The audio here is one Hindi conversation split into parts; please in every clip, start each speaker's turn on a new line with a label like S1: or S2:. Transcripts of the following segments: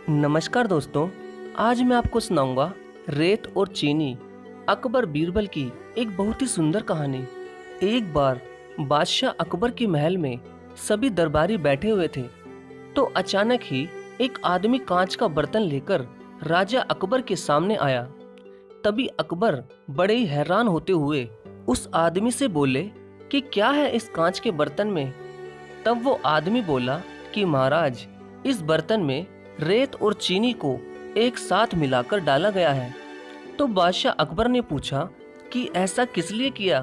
S1: नमस्कार दोस्तों। आज मैं आपको सुनाऊंगा रेत और चीनी अकबर बीरबल की एक बहुत ही सुंदर कहानी। एक बार बादशाह अकबर के महल में सभी दरबारी बैठे हुए थे, तो अचानक ही एक आदमी कांच का बर्तन लेकर राजा अकबर के सामने आया। तभी अकबर बड़े ही हैरान होते हुए उस आदमी से बोले कि क्या है इस कांच के बर्तन में। तब वो आदमी बोला कि महाराज, इस बर्तन में रेत और चीनी को एक साथ मिलाकर डाला गया है। तो बादशाह अकबर ने पूछा कि ऐसा किस लिए किया।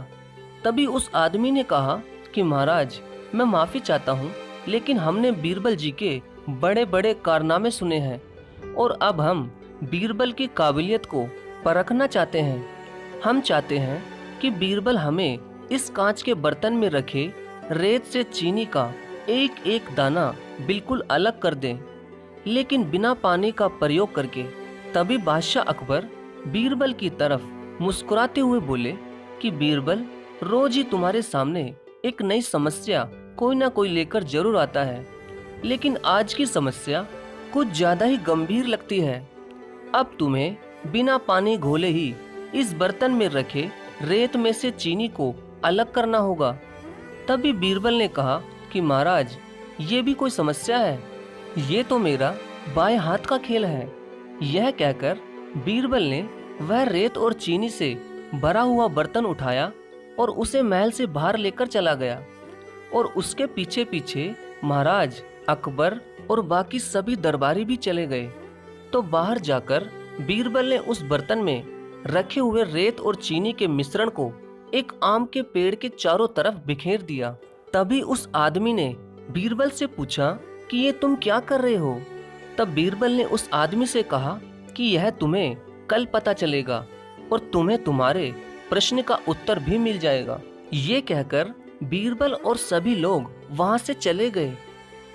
S1: तभी उस आदमी ने कहा कि महाराज, मैं माफ़ी चाहता हूँ, लेकिन हमने बीरबल जी के बड़े बड़े कारनामे सुने हैं और अब हम बीरबल की काबिलियत को परखना चाहते हैं। हम चाहते हैं कि बीरबल हमें इस कांच के बर्तन में रखे रेत से चीनी का एक एक दाना बिल्कुल अलग कर दें, लेकिन बिना पानी का प्रयोग करके। तभी बादशाह अकबर बीरबल की तरफ मुस्कुराते हुए बोले कि बीरबल, रोज ही तुम्हारे सामने एक नई समस्या कोई ना कोई लेकर जरूर आता है, लेकिन आज की समस्या कुछ ज्यादा ही गंभीर लगती है। अब तुम्हें बिना पानी घोले ही इस बर्तन में रखे रेत में से चीनी को अलग करना होगा। तभी बीरबल ने कहा कि महाराज, ये भी कोई समस्या है? ये तो मेरा बाएं हाथ का खेल है। यह कहकर बीरबल ने वह रेत और चीनी से भरा हुआ बर्तन उठाया और उसे महल से बाहर लेकर चला गया। और उसके पीछे पीछे महाराज अकबर और बाकी सभी दरबारी भी चले गए। तो बाहर जाकर बीरबल ने उस बर्तन में रखे हुए रेत और चीनी के मिश्रण को एक आम के पेड़ के चारों तरफ बिखेर दिया। तभी उस आदमी ने बीरबल से पूछा कि ये तुम क्या कर रहे हो। तब बीरबल ने उस आदमी से कहा कि यह तुम्हें कल पता चलेगा और तुम्हें तुम्हारे प्रश्न का उत्तर भी मिल जाएगा। ये कहकर बीरबल और सभी लोग वहां से चले गए।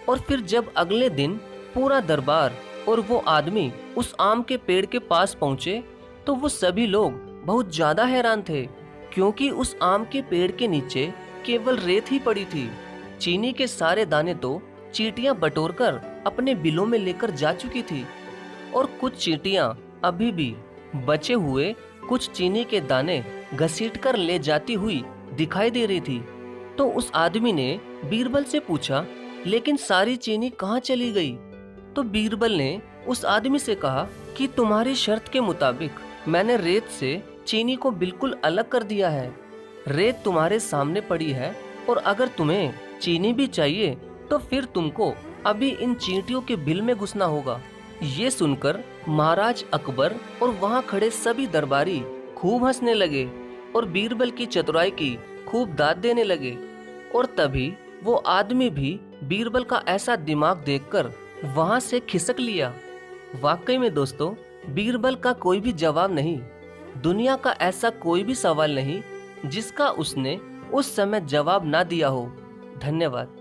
S1: और फिर जब अगले दिन पूरा दरबार और वो आदमी उस आम के पेड़ के पास पहुंचे, तो वो सभी लोग बहुत ज्यादा हैरान थे, क्योंकि उस आम के पेड़ के नीचे केवल रेत ही पड़ी थी। चीनी के सारे दाने तो चींटियां बटोरकर अपने बिलों में लेकर जा चुकी थी, और कुछ चींटियां अभी भी बचे हुए कुछ चीनी के दाने घसीटकर ले जाती हुई दिखाई दे रही थी। तो उस आदमी ने बीरबल से पूछा, लेकिन सारी चीनी कहाँ चली गई? तो बीरबल ने उस आदमी से कहा कि तुम्हारी शर्त के मुताबिक मैंने रेत से चीनी को बिल्कुल अलग कर दिया है। रेत तुम्हारे सामने पड़ी है, और अगर तुम्हें चीनी भी चाहिए तो फिर तुमको अभी इन चींटियों के बिल में घुसना होगा। ये सुनकर महाराज अकबर और वहाँ खड़े सभी दरबारी खूब हंसने लगे और बीरबल की चतुराई की खूब दाद देने लगे। और तभी वो आदमी भी बीरबल का ऐसा दिमाग देखकर वहाँ से खिसक लिया। वाकई में दोस्तों, बीरबल का कोई भी जवाब नहीं। दुनिया का ऐसा कोई भी सवाल नहीं जिसका उसने उस समय जवाब ना दिया हो। धन्यवाद।